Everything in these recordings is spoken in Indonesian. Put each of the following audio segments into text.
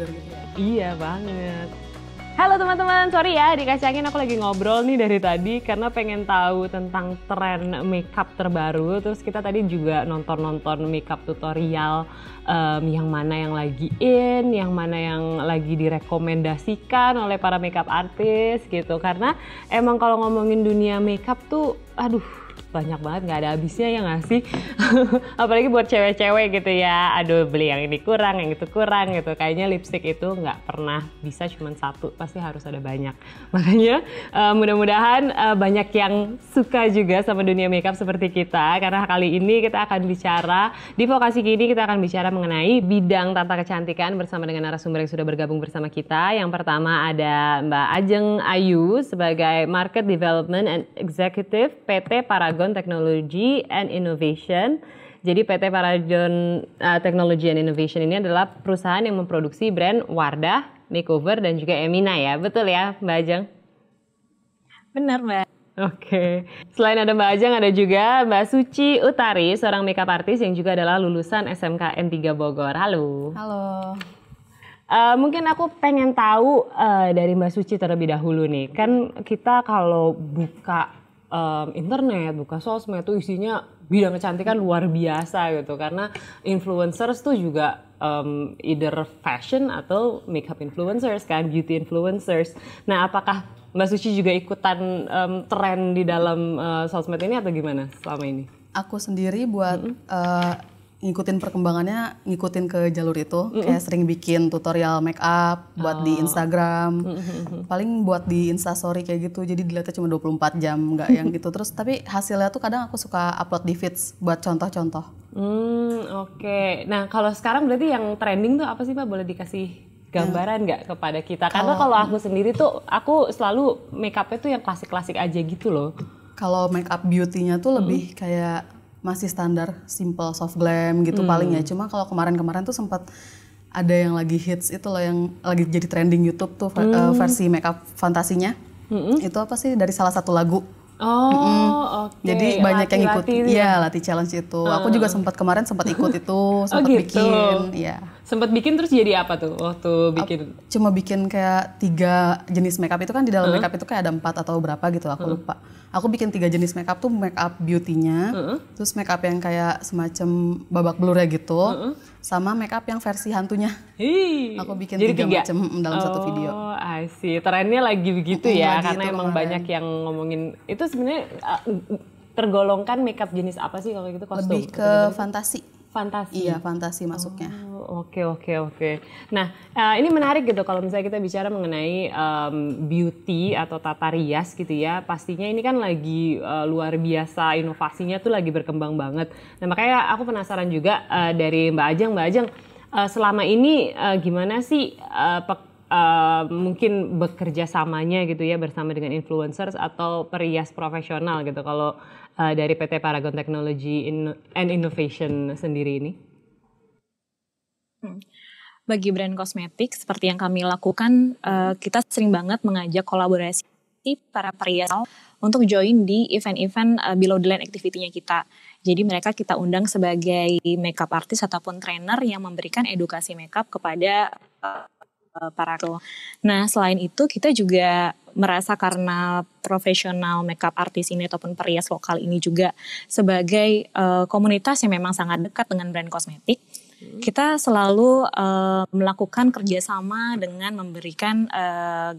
segar gitu ya. Iya banget. Halo teman-teman, sorry ya dikacangin, aku lagi ngobrol nih dari tadi karena pengen tahu tentang tren makeup terbaru. Terus kita tadi juga nonton makeup tutorial yang mana yang lagi in, yang mana yang lagi direkomendasikan oleh para makeup artist gitu. Karena emang kalau ngomongin dunia makeup tuh, aduh, banyak banget, nggak ada habisnya ya nggak sih? Apalagi buat cewek-cewek gitu ya, aduh beli yang ini kurang, yang itu kurang gitu. Kayaknya lipstick itu nggak pernah bisa cuma satu, pasti harus ada banyak. Makanya mudah-mudahan banyak yang suka juga sama dunia makeup seperti kita, karena kali ini kita akan bicara, di Vokasi Kini kita akan bicara mengenai bidang tata kecantikan bersama dengan narasumber yang sudah bergabung bersama kita. Yang pertama ada Mbak Ajeng Ayu sebagai Market Development and Executive PT Paragon Technology and Innovation. Jadi PT Paragon Technology and Innovation ini adalah perusahaan yang memproduksi brand Wardah, Makeover, dan juga Emina ya. Betul ya Mbak Ajeng? Benar Mbak. Oke. Selain ada Mbak Ajeng, ada juga Mbak Suci Utari, seorang makeup artist yang juga adalah lulusan SMK N3 Bogor. Halo. Halo. Mungkin aku pengen tahu dari Mbak Suci terlebih dahulu nih. Kan kita kalau buka internet, buka sosmed tuh isinya bidang kecantikan luar biasa gitu. Karena influencers tuh juga either fashion atau makeup influencers kan, beauty influencers. Nah, apakah Mbak Suci juga ikutan tren di dalam sosmed ini atau gimana selama ini? Aku sendiri buat ngikutin perkembangannya, ngikutin ke jalur itu. Kayak sering bikin tutorial make up buat di Instagram. Paling buat di Instastory kayak gitu. Jadi dilihatnya cuma 24 jam, nggak yang gitu. Terus tapi hasilnya tuh kadang aku suka upload di feeds buat contoh-contoh. Oke. Nah, kalau sekarang berarti yang trending tuh apa sih Pak? Boleh dikasih gambaran nggak kepada kita? Karena kalau aku sendiri tuh, aku selalu make upnya tuh yang klasik-klasik aja gitu loh. Kalau make up beauty-nya tuh lebih kayak masih standar, simple, soft glam gitu paling ya. Cuma kalau kemarin-kemarin tuh sempat ada yang lagi hits itu loh, yang lagi jadi trending YouTube tuh versi make up fantasinya. Itu apa sih, dari salah satu lagu. Oke. Jadi banyak yang ikut. Latih-latih Iya, latih challenge itu. Aku juga kemarin sempat ikut itu, sempat gitu. bikin. Iya. Sempat bikin terus jadi apa tuh waktu bikin? Cuma bikin kayak 3 jenis makeup itu kan, di dalam makeup itu kayak ada 4 atau berapa gitu, aku lupa. Aku bikin 3 jenis makeup tuh, makeup beauty-nya, terus makeup yang kayak semacam babak belur ya gitu, sama makeup yang versi hantunya. Aku bikin jadi 3 macam dalam satu video. Oh, I see. Trennya lagi begitu ya, lagi karena itu emang kemarin. banyak yang ngomongin. Itu sebenarnya tergolongkan makeup jenis apa sih kalau gitu, kostum? Lebih ke fantasi. Fantasi. Iya, fantasi masuknya. Oke. Nah, ini menarik gitu kalau misalnya kita bicara mengenai beauty atau tata rias gitu ya. Pastinya ini kan lagi luar biasa, inovasinya tuh lagi berkembang banget. Nah, makanya aku penasaran juga dari Mbak Ajeng, selama ini gimana sih mungkin bekerja samanya gitu ya bersama dengan influencers atau perias profesional gitu kalau dari PT Paragon Technology and Innovation sendiri ini? Bagi brand kosmetik seperti yang kami lakukan, kita sering banget mengajak kolaborasi para perias untuk join di event-event below the line activity-nya kita. Jadi mereka kita undang sebagai makeup artist ataupun trainer yang memberikan edukasi makeup kepada para. Nah, selain itu kita juga merasa karena profesional makeup artist ini ataupun perias lokal ini juga sebagai komunitas yang memang sangat dekat dengan brand kosmetik, kita selalu melakukan kerjasama dengan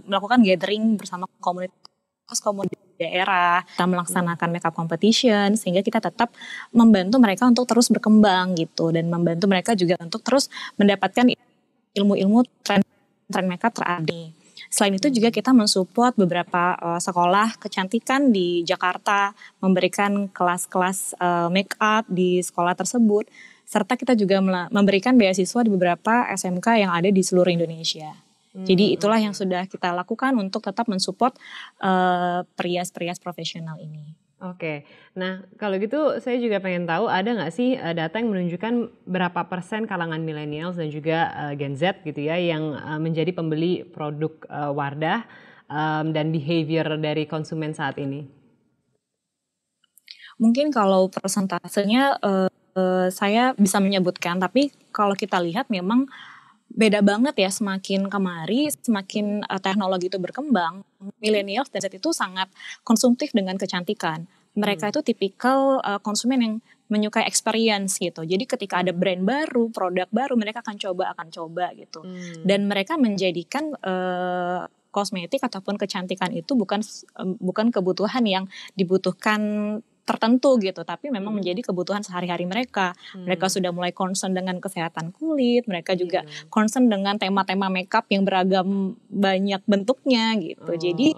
melakukan gathering bersama komunitas daerah, kita melaksanakan makeup competition sehingga kita tetap membantu mereka untuk terus berkembang gitu, dan membantu mereka juga untuk terus mendapatkan ilmu-ilmu tren makeup terupdate. Selain itu juga kita mensupport beberapa sekolah kecantikan di Jakarta, memberikan kelas-kelas makeup di sekolah tersebut, serta kita juga memberikan beasiswa di beberapa SMK yang ada di seluruh Indonesia. Jadi itulah yang sudah kita lakukan untuk tetap mensupport perias-perias profesional ini. Oke, nah kalau gitu saya juga pengen tahu ada nggak sih data yang menunjukkan berapa persen kalangan millennials dan juga Gen Z gitu ya yang menjadi pembeli produk Wardah dan behavior dari konsumen saat ini? Mungkin kalau persentasenya saya bisa menyebutkan, tapi kalau kita lihat memang beda banget ya, semakin kemari, semakin teknologi itu berkembang, millennials dan Z itu sangat konsumtif dengan kecantikan. Mereka itu tipikal konsumen yang menyukai experience gitu. Jadi ketika ada brand baru, produk baru, mereka akan coba gitu. Dan mereka menjadikan kosmetik ataupun kecantikan itu bukan kebutuhan yang dibutuhkan tertentu gitu, tapi memang menjadi kebutuhan sehari-hari mereka. Mereka sudah mulai concern dengan kesehatan kulit, mereka juga concern dengan tema-tema makeup yang beragam banyak bentuknya gitu. Jadi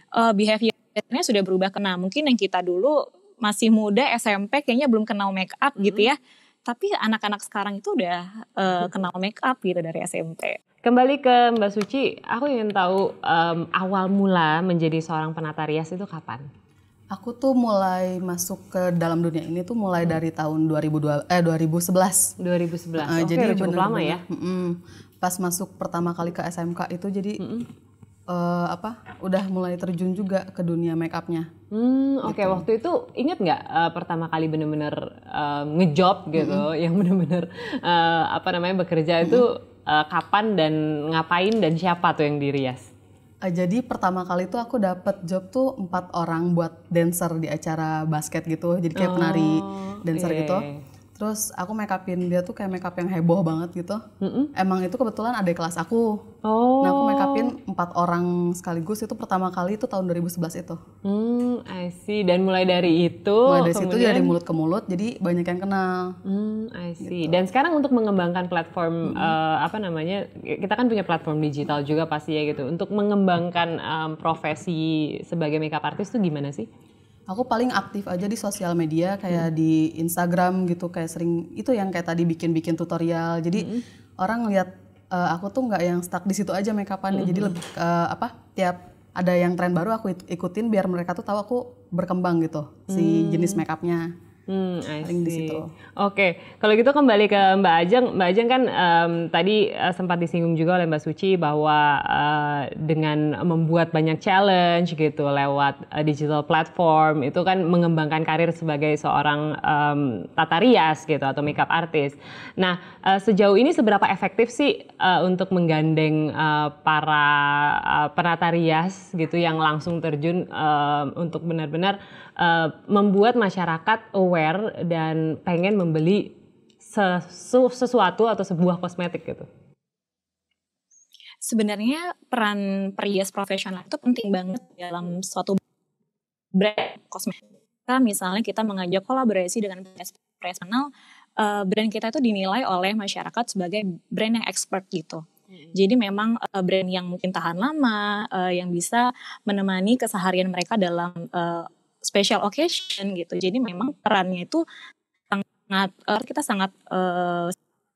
behaviornya sudah berubah. Mungkin yang kita dulu masih muda SMP kayaknya belum kenal makeup gitu ya. Tapi anak-anak sekarang itu udah kenal makeup gitu dari SMP. Kembali ke Mbak Suci, aku ingin tahu awal mula menjadi seorang penata rias itu kapan? Aku tuh mulai masuk ke dalam dunia ini tuh mulai dari tahun 2011. 2011. Jadi udah cukup lama ya. Pas masuk pertama kali ke SMK itu jadi udah mulai terjun juga ke dunia make upnya. Oke, waktu itu ingat nggak pertama kali bener-bener ngejob gitu, yang bener-bener bekerja itu kapan dan ngapain dan siapa tuh yang dirias? Jadi pertama kali tuh aku dapet job tuh 4 orang buat dancer di acara basket gitu. Jadi kayak penari dancer gitu. Terus aku make upin dia tuh kayak make up yang heboh banget gitu. Emang itu kebetulan adik kelas aku. Nah aku make upin 4 orang sekaligus itu pertama kali itu tahun 2011 itu. I see. Dan mulai dari itu situ dari mulut ke mulut jadi banyak yang kenal. I see. Gitu. Dan sekarang untuk mengembangkan platform kita kan punya platform digital juga pasti ya gitu. Untuk mengembangkan profesi sebagai makeup artist tuh gimana sih? Aku paling aktif aja di sosial media kayak di Instagram gitu, kayak sering itu yang kayak tadi bikin tutorial. Jadi orang lihat aku tuh nggak yang stuck di situ aja make upannya. Jadi lebih tiap ada yang tren baru aku ikutin biar mereka tuh tahu aku berkembang gitu si jenis make upnya. Paling di situ. Oke, kalau gitu kembali ke Mbak Ajeng. Mbak Ajeng kan tadi sempat disinggung juga oleh Mbak Suci bahwa dengan membuat banyak challenge gitu lewat digital platform itu kan mengembangkan karir sebagai seorang tata rias gitu atau makeup artist. Nah, sejauh ini seberapa efektif sih untuk menggandeng para penata rias gitu yang langsung terjun untuk benar-benar membuat masyarakat aware dan pengen membeli sesuatu atau sebuah kosmetik gitu? Sebenarnya peran perias profesional itu penting banget dalam suatu brand kosmetik. Misalnya kita mengajak kolaborasi dengan perias profesional, brand kita itu dinilai oleh masyarakat sebagai brand yang expert gitu. Jadi memang brand yang mungkin tahan lama, yang bisa menemani keseharian mereka dalam special occasion gitu. Jadi memang perannya itu kita sangat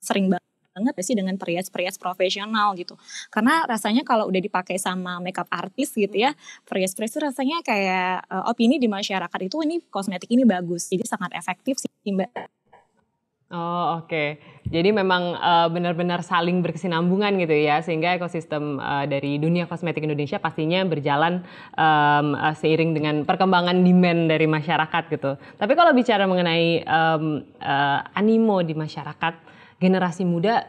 sering banget sih dengan perias-perias profesional gitu. Karena rasanya kalau udah dipakai sama makeup artist gitu ya, perias-perias itu rasanya kayak opini di masyarakat itu ini kosmetik ini bagus. Jadi sangat efektif sih Mbak. Oh oke. Jadi memang benar-benar saling berkesinambungan gitu ya, sehingga ekosistem dari dunia kosmetik Indonesia pastinya berjalan seiring dengan perkembangan demand dari masyarakat gitu. Tapi kalau bicara mengenai animo di masyarakat, generasi muda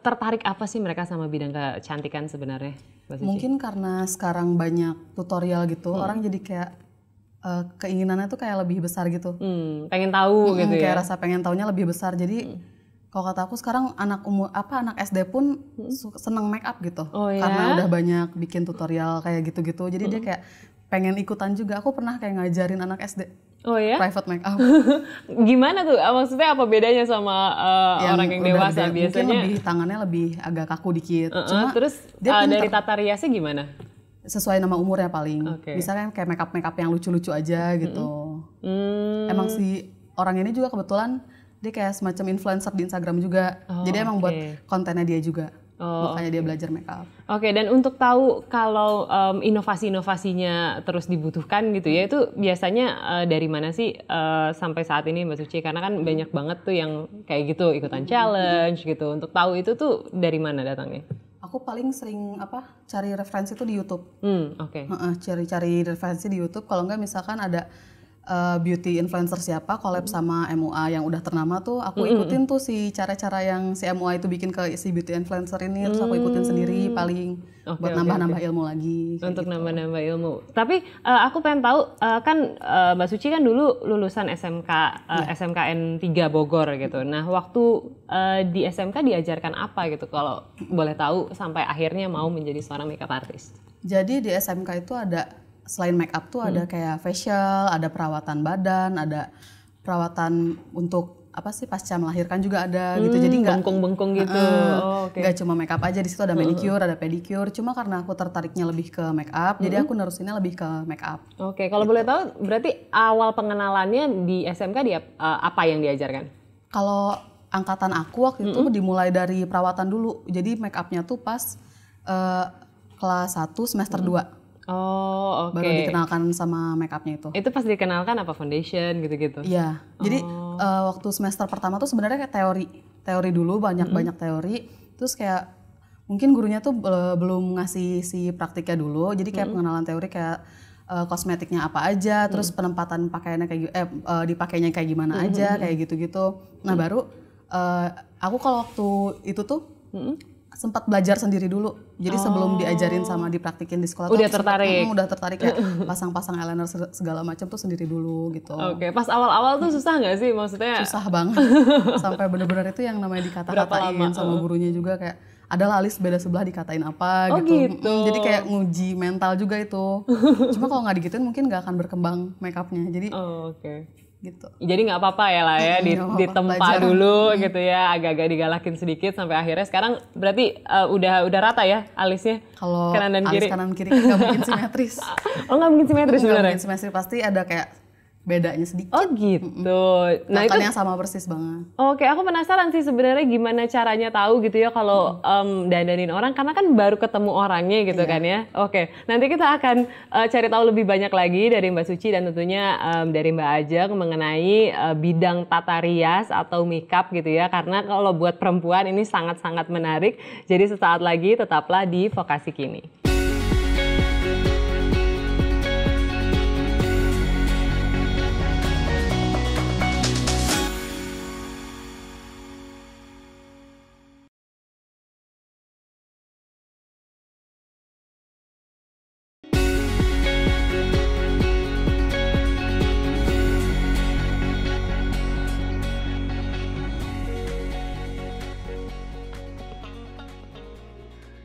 tertarik apa sih mereka sama bidang kecantikan sebenarnya? Mungkin karena sekarang banyak tutorial gitu, orang jadi kayak keinginannya tuh kayak lebih besar gitu. Pengen tahu gitu ya. Kayak rasa pengen taunya lebih besar. Jadi kalau kata aku sekarang anak SD pun seneng make up gitu. Karena udah banyak bikin tutorial kayak gitu-gitu. Jadi dia kayak pengen ikutan juga. Aku pernah kayak ngajarin anak SD private make up. Gimana tuh? Maksudnya apa bedanya sama orang yang dewasa biasanya? Mungkin lebih tangannya lebih agak kaku dikit. Cuma terus dia dari tata riasnya gimana? Sesuai nama umurnya paling. Misalnya kayak make up yang lucu-lucu aja gitu. Emang si orang ini juga kebetulan dia kayak semacam influencer di Instagram juga. Jadi emang buat kontennya dia juga. Makanya dia belajar make up. Dan untuk tahu kalau inovasi-inovasinya terus dibutuhkan gitu ya, itu biasanya dari mana sih sampai saat ini Mbak Suci? Karena kan banyak banget tuh yang kayak gitu ikutan challenge gitu. Untuk tahu itu tuh dari mana datangnya? Aku paling sering cari referensi tuh di YouTube. Oke. Cari-cari referensi di YouTube. Kalau enggak misalkan ada beauty influencer siapa collab sama MUA yang udah ternama tuh aku ikutin tuh si cara-cara yang si MUA itu bikin ke si beauty influencer ini, terus aku ikutin sendiri paling buat nambah-nambah ilmu lagi. Untuk gitu. nambah-nambah ilmu. Tapi aku pengen tahu kan Mbak Suci kan dulu lulusan SMKN 3 Bogor gitu. Nah waktu di SMK diajarkan apa gitu kalau boleh tahu sampai akhirnya mau menjadi seorang makeup artist? Jadi di SMK itu ada selain make up tuh ada kayak facial, ada perawatan badan, ada perawatan untuk apa sih pasca melahirkan juga ada gitu. Jadi nggak bengkong-bengkong gitu. Nggak cuma make up aja, di situ ada manicure, ada pedicure. Cuma karena aku tertariknya lebih ke make up, jadi aku nerusinnya lebih ke make up. Oke, kalau boleh tahu berarti awal pengenalannya di SMK dia apa yang diajarkan? Kalau angkatan aku waktu itu dimulai dari perawatan dulu. Jadi make upnya tuh pas kelas 1 semester 2. Oh, oke. Baru dikenalkan sama make upnya itu. Itu pas dikenalkan apa foundation gitu-gitu? Iya. Jadi waktu semester pertama tuh sebenarnya kayak teori dulu, banyak teori. Terus kayak mungkin gurunya tuh belum ngasih si praktiknya dulu. Jadi kayak pengenalan teori kayak kosmetiknya apa aja, terus penempatan pakaiannya kayak dipakainya kayak gimana aja, kayak gitu-gitu. Nah, baru aku kalau waktu itu tuh sempat belajar sendiri dulu. Jadi sebelum diajarin sama dipraktikin di sekolah udah tuh tertarik. Udah tertarik kayak pasang-pasang eyeliner segala macam tuh sendiri dulu gitu. Oke, pas awal-awal tuh susah nggak sih maksudnya? Susah banget. Sampai bener-bener itu yang namanya dikata-katain sama gurunya juga kayak adalah alis beda sebelah dikatain apa gitu. Jadi kayak nguji mental juga itu. Cuma kalau nggak digituin mungkin nggak akan berkembang make upnya. Jadi gitu. Jadi nggak apa-apa ya lah ya ditempa dulu gitu ya, agak-agak digalakin sedikit sampai akhirnya sekarang berarti udah rata ya alisnya. Kalau kanan dan kiri. alis kanan kiri nggak mungkin simetris. Oh nggak mungkin simetris sebenarnya. Nggak mungkin simetris, pasti ada kayak bedanya sedikit. Oh gitu. Nah itu yang sama persis banget. Oke, aku penasaran sih sebenarnya gimana caranya tahu gitu ya kalau dandanin orang karena kan baru ketemu orangnya gitu kan ya. Oke, nanti kita akan cari tahu lebih banyak lagi dari Mbak Suci dan tentunya dari Mbak Ajeng mengenai bidang tata rias atau makeup gitu ya. Karena kalau buat perempuan ini sangat-sangat menarik. Jadi sesaat lagi tetaplah di Vokasi Kini.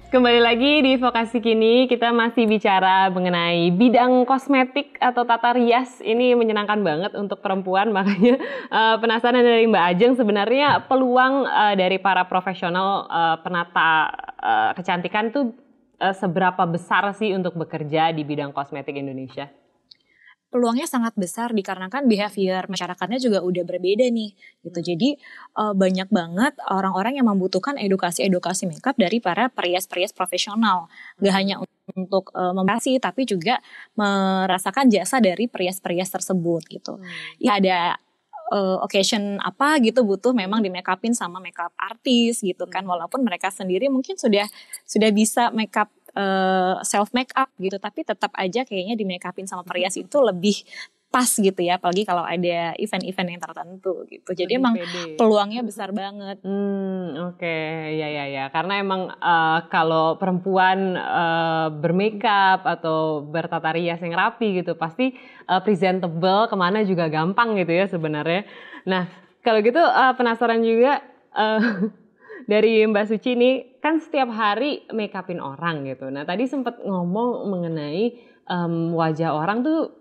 Kembali lagi di Vokasi Kini, kita masih bicara mengenai bidang kosmetik atau tata rias. Ini menyenangkan banget untuk perempuan, makanya penasaran dari Mbak Ajeng sebenarnya peluang dari para profesional penata kecantikan tuh seberapa besar sih untuk bekerja di bidang kosmetik Indonesia? Peluangnya sangat besar dikarenakan behavior masyarakatnya juga udah berbeda nih gitu. Jadi banyak banget orang-orang yang membutuhkan edukasi makeup dari para perias-perias profesional. Gak hanya untuk memperhatikan tapi juga merasakan jasa dari perias-perias tersebut gitu. Ya ada occasion apa gitu butuh memang di make upin sama makeup artis gitu kan. Walaupun mereka sendiri mungkin sudah bisa makeup self make up gitu, tapi tetap aja kayaknya di make upin sama perias itu lebih pas gitu ya, apalagi kalau ada event-event yang tertentu gitu. Jadi emang peluangnya besar banget. Oke. Ya. Karena emang kalau perempuan bermakeup atau bertata rias yang rapi gitu, pasti presentable kemana juga gampang gitu ya sebenarnya. Nah, kalau gitu penasaran juga dari Mbak Suci ini kan setiap hari make upin orang gitu. Nah tadi sempat ngomong mengenai wajah orang tuh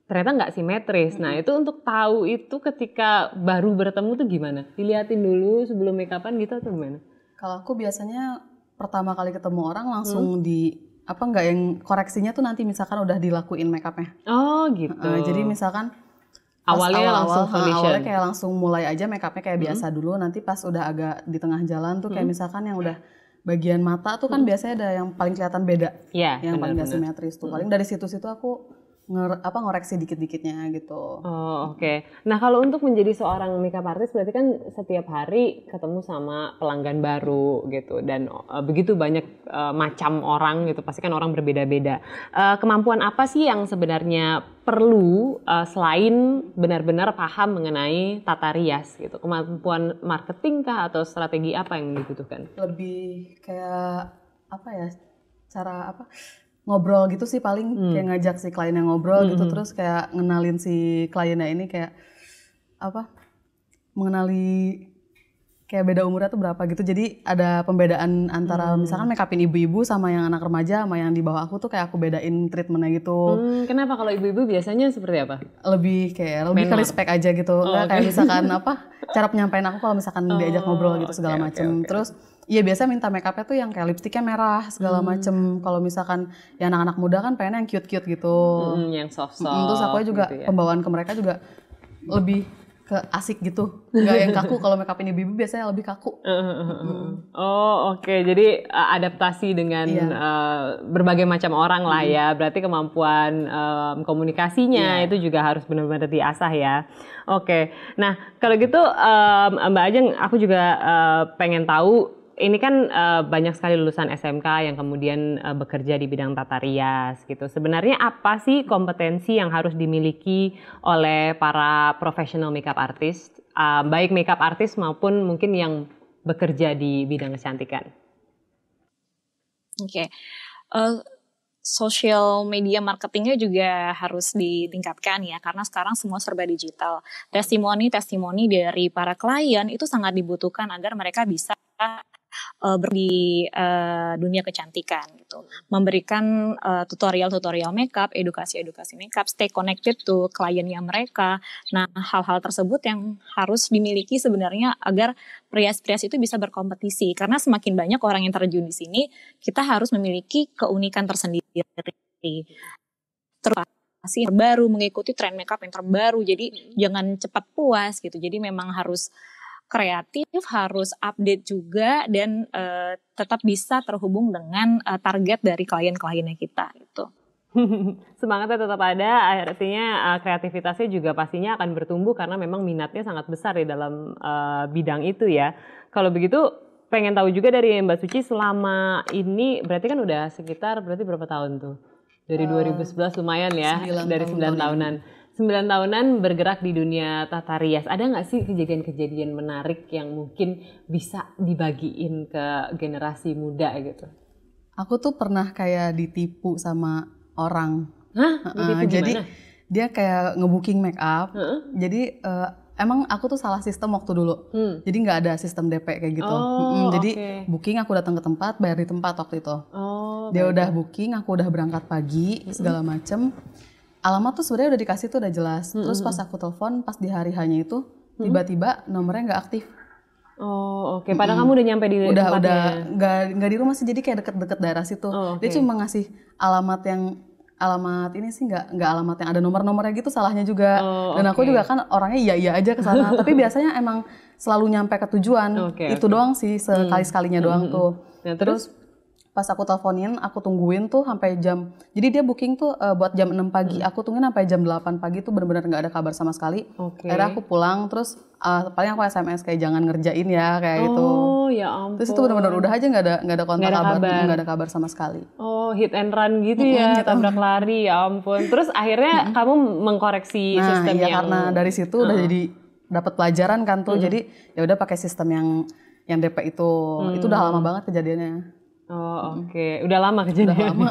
ternyata nggak simetris. Nah itu untuk tahu itu ketika baru bertemu tuh gimana? Diliatin dulu sebelum make upan gitu atau gimana? Kalau aku biasanya pertama kali ketemu orang langsung nggak yang koreksinya tuh nanti misalkan udah dilakuin make upnya. Oh gitu. Jadi misalkan awalnya kayak langsung mulai aja make upnya kayak biasa dulu, nanti pas udah agak di tengah jalan tuh kayak misalkan yang udah bagian mata tuh kan biasanya ada yang paling kelihatan beda, yang paling gak simetris tuh. Paling dari situ-situ aku ngoreksi dikit-dikitnya gitu. Oh, oke. Nah, kalau untuk menjadi seorang makeup artist berarti kan setiap hari ketemu sama pelanggan baru gitu dan begitu banyak macam orang gitu. Pasti kan orang berbeda-beda. Kemampuan apa sih yang sebenarnya perlu selain benar-benar paham mengenai tata rias gitu? Kemampuan marketing kah atau strategi apa yang dibutuhkan? Lebih kayak apa ya? Cara apa? Ngobrol gitu sih paling, kayak ngajak si kliennya ngobrol gitu, terus kayak ngenalin si kliennya ini kayak apa, mengenali kayak beda umurnya tuh berapa gitu, jadi ada pembedaan antara misalkan makeupin ibu-ibu sama yang anak remaja sama yang di bawah aku tuh kayak aku bedain treatmentnya gitu. Kenapa kalau ibu-ibu biasanya seperti apa? Lebih ke respect aja gitu, nggak kayak misalkan apa, cara penyampaian aku kalau misalkan diajak ngobrol gitu segala macem. Terus iya biasa minta make upnya tuh yang kayak lipstiknya merah segala macem. Kalau misalkan ya anak-anak muda kan pengen yang cute-cute gitu. Yang soft-soft. Terus aku juga gitu ya. Pembawaan ke mereka juga lebih ke asik gitu, nggak yang kaku. Kalau make upin ibu-ibu biasanya lebih kaku. Oh oke. Jadi adaptasi dengan berbagai macam orang lah ya. Berarti kemampuan komunikasinya itu juga harus benar-benar diasah ya. Oke. Nah kalau gitu Mbak Ajeng, aku juga pengen tahu. Ini kan banyak sekali lulusan SMK yang kemudian bekerja di bidang tata rias gitu. Sebenarnya apa sih kompetensi yang harus dimiliki oleh para professional makeup artist, baik makeup artist maupun mungkin yang bekerja di bidang kecantikan? Oke. Social media marketingnya juga harus ditingkatkan ya, karena sekarang semua serba digital. Testimoni dari para klien itu sangat dibutuhkan agar mereka bisa di dunia kecantikan gitu, memberikan tutorial makeup, edukasi makeup, stay connected to kliennya mereka. Nah, hal-hal tersebut yang harus dimiliki sebenarnya agar pria-pria itu bisa berkompetisi, karena semakin banyak orang yang terjun di sini, kita harus memiliki keunikan tersendiri. Terbaru, mengikuti tren makeup yang terbaru, jadi jangan cepat puas gitu. Jadi memang harus kreatif, harus update juga, dan tetap bisa terhubung dengan target dari klien-kliennya kita gitu. Semangatnya tetap ada, artinya kreativitasnya juga pastinya akan bertumbuh karena memang minatnya sangat besar di dalam bidang itu ya. Kalau begitu pengen tahu juga dari Mbak Suci, selama ini berarti kan udah sekitar berarti berapa tahun tuh? Dari 2011 lumayan ya, dari 9 tahunan. 9 tahunan bergerak di dunia tata rias. Ada nggak sih kejadian-kejadian menarik yang mungkin bisa dibagiin ke generasi muda gitu? Aku tuh pernah kayak ditipu sama orang. Hah? Ditipu jadi gimana? Dia kayak ngebooking make up. Jadi emang aku tuh salah sistem waktu dulu. Jadi nggak ada sistem DP kayak gitu. Jadi booking, aku datang ke tempat, bayar di tempat waktu itu. Dia udah booking, aku udah berangkat pagi segala macem. Alamat tuh sebenarnya udah dikasih tuh udah jelas. Terus pas aku telepon pas di hari hanya itu tiba-tiba nomornya nggak aktif. Oh oke. Padahal kamu udah nyampe di udah nggak di rumah sih, jadi kayak deket-deket daerah situ. Dia cuma ngasih alamat ini sih, nggak alamat yang ada nomor-nomornya gitu, salahnya juga. Dan aku juga kan orangnya iya aja ke sana. Tapi biasanya emang selalu nyampe ke tujuan. Itu doang sih, sekali-sekalinya doang tuh. Nah, terus pas aku teleponin, aku tungguin tuh sampai jam, jadi dia booking tuh buat jam 6 pagi, aku tungguin sampai jam 8 pagi tuh benar-benar nggak ada kabar sama sekali. Akhirnya aku pulang, terus paling aku SMS kayak jangan ngerjain ya, kayak gitu. Ya ampun. Terus itu benar-benar udah aja nggak ada kontak nggak ada kabar sama sekali. Hit and run gitu ya, tabrak lari, ya ampun. Terus akhirnya kamu mengkoreksi sistem yang... karena dari situ udah jadi dapat pelajaran kan tuh, jadi ya udah pakai sistem yang DP itu udah lama banget kejadiannya. Oke. Udah lama kejadiannya. Udah lama.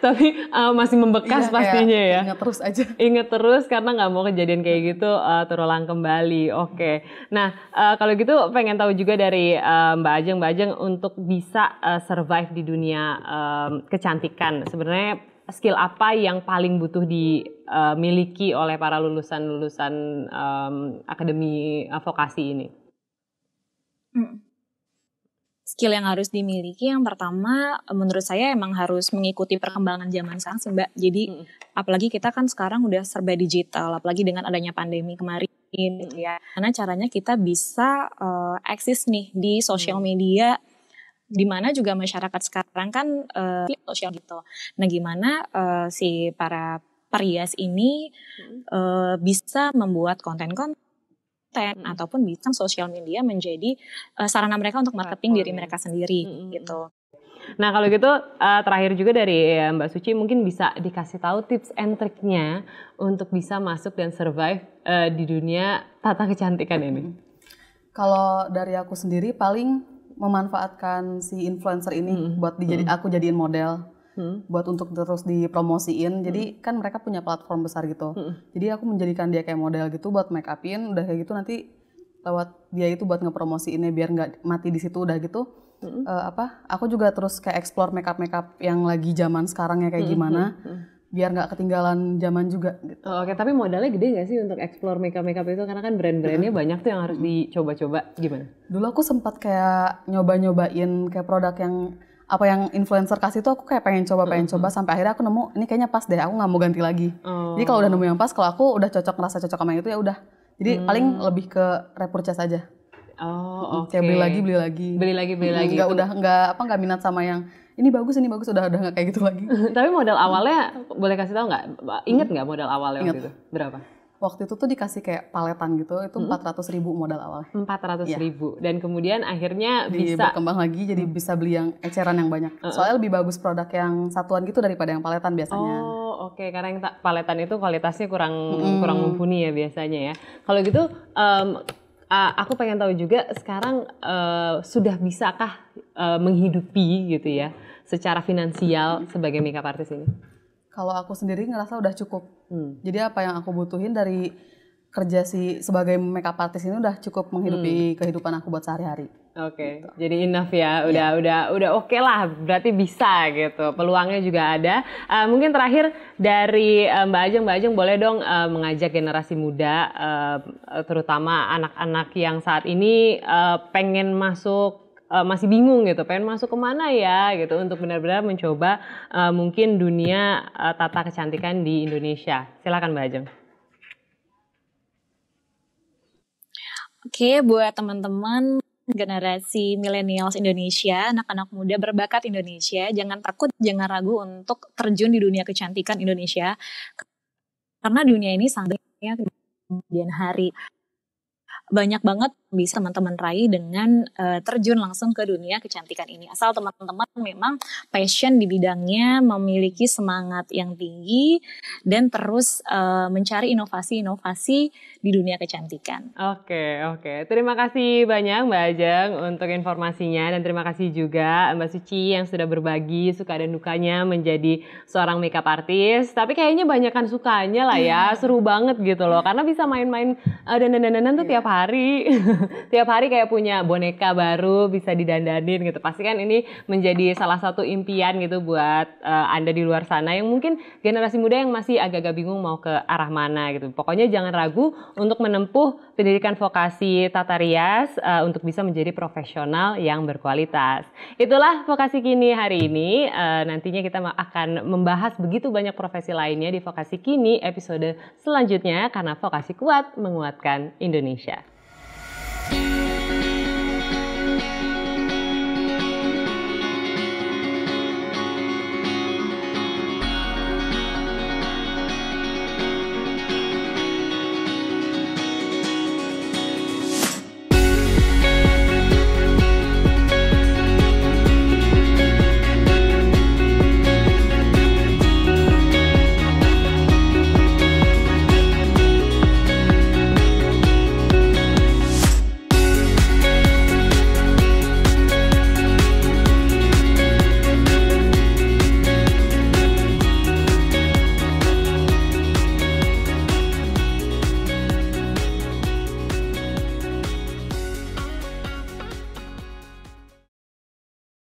Tapi masih membekas pastinya ya. Ingat terus aja. Ingat terus karena nggak mau kejadian kayak gitu terulang kembali. Oke. Nah kalau gitu pengen tahu juga dari Mbak Ajeng untuk bisa survive di dunia kecantikan. Sebenarnya skill apa yang paling butuh dimiliki oleh para lulusan akademi vokasi ini? Skill yang harus dimiliki yang pertama menurut saya emang harus mengikuti perkembangan zaman sekarang sih Mbak. Jadi apalagi kita kan sekarang udah serba digital, apalagi dengan adanya pandemi kemarin ya. Karena caranya kita bisa eksis nih di sosial media, di mana juga masyarakat sekarang kan sosial gitu. Nah gimana si para perias ini bisa membuat konten-konten ataupun bisa sosial media menjadi sarana mereka untuk marketing diri mereka sendiri gitu. Nah kalau gitu terakhir juga dari Mbak Suci mungkin bisa dikasih tahu tips and triknya untuk bisa masuk dan survive di dunia tata kecantikan ini. Kalau dari aku sendiri paling memanfaatkan si influencer ini buat aku jadiin model. Buat untuk terus dipromosiin. Jadi kan mereka punya platform besar gitu. Jadi aku menjadikan dia kayak model gitu buat make upin, udah kayak gitu nanti lewat dia itu buat ngepromosiinnya biar nggak mati di situ udah gitu. Aku juga terus kayak explore make up yang lagi zaman sekarang ya kayak gimana. Biar nggak ketinggalan zaman juga gitu. Oke, tapi modalnya gede nggak sih untuk explore make up itu? Karena kan brand-brandnya banyak tuh yang harus dicoba-coba. Gimana? Dulu aku sempat kayak nyoba-nyobain kayak produk yang apa yang influencer kasih tuh aku kayak pengen coba sampai akhirnya aku nemu ini kayaknya pas deh, aku nggak mau ganti lagi. Jadi kalau udah nemu yang pas, kalau aku udah ngerasa cocok sama yang itu ya udah. Jadi paling lebih ke repurchase aja. Oke. Kayak beli lagi. Nggak minat sama yang ini bagus udah nggak kayak gitu lagi. Tapi modal awalnya boleh kasih tahu nggak? Ingat nggak modal awalnya waktu itu berapa? Waktu itu tuh dikasih kayak paletan gitu, itu 400.000 modal awalnya. 400.000 dan kemudian akhirnya bisa berkembang lagi jadi bisa beli yang eceran yang banyak. Soalnya lebih bagus produk yang satuan gitu daripada yang paletan biasanya. Oke, karena yang paletan itu kualitasnya kurang mumpuni ya biasanya ya. Kalau gitu aku pengen tahu juga sekarang sudah bisakah menghidupi gitu ya secara finansial sebagai makeup artist ini? Kalau aku sendiri ngerasa udah cukup. Jadi apa yang aku butuhin dari kerja sebagai makeup artist ini udah cukup menghidupi kehidupan aku buat sehari-hari. Oke, gitu. Jadi enough ya, udah oke lah, berarti bisa gitu. Peluangnya juga ada. Mungkin terakhir dari Mbak Ajeng boleh dong mengajak generasi muda, terutama anak-anak yang saat ini pengen masuk. Masih bingung gitu, pengen masuk kemana ya gitu untuk benar-benar mencoba mungkin dunia tata kecantikan di Indonesia. Silakan Mbak Ajeng. Oke, buat teman-teman generasi millennials Indonesia, anak-anak muda berbakat Indonesia, jangan takut, jangan ragu untuk terjun di dunia kecantikan Indonesia. Karena dunia ini sangat kemudian hari. Banyak banget bisa teman-teman raih dengan terjun langsung ke dunia kecantikan ini. Asal teman-teman memang passion di bidangnya, memiliki semangat yang tinggi, dan terus mencari inovasi-inovasi di dunia kecantikan. Oke. Terima kasih banyak Mbak Ajeng untuk informasinya, dan terima kasih juga Mbak Suci yang sudah berbagi suka dan dukanya menjadi seorang makeup artist. Tapi kayaknya banyakan sukanya lah ya, seru banget gitu loh, karena bisa main-main dandan-dandanan tuh tiap hari. Tiap hari kayak punya boneka baru bisa didandanin gitu. Pasti kan ini menjadi salah satu impian gitu buat Anda di luar sana yang mungkin generasi muda yang masih agak-agak bingung mau ke arah mana gitu. Pokoknya jangan ragu untuk menempuh pendidikan vokasi tata rias untuk bisa menjadi profesional yang berkualitas. Itulah Vokasi Kini hari ini. Nantinya kita akan membahas begitu banyak profesi lainnya di Vokasi Kini episode selanjutnya, karena vokasi kuat menguatkan Indonesia.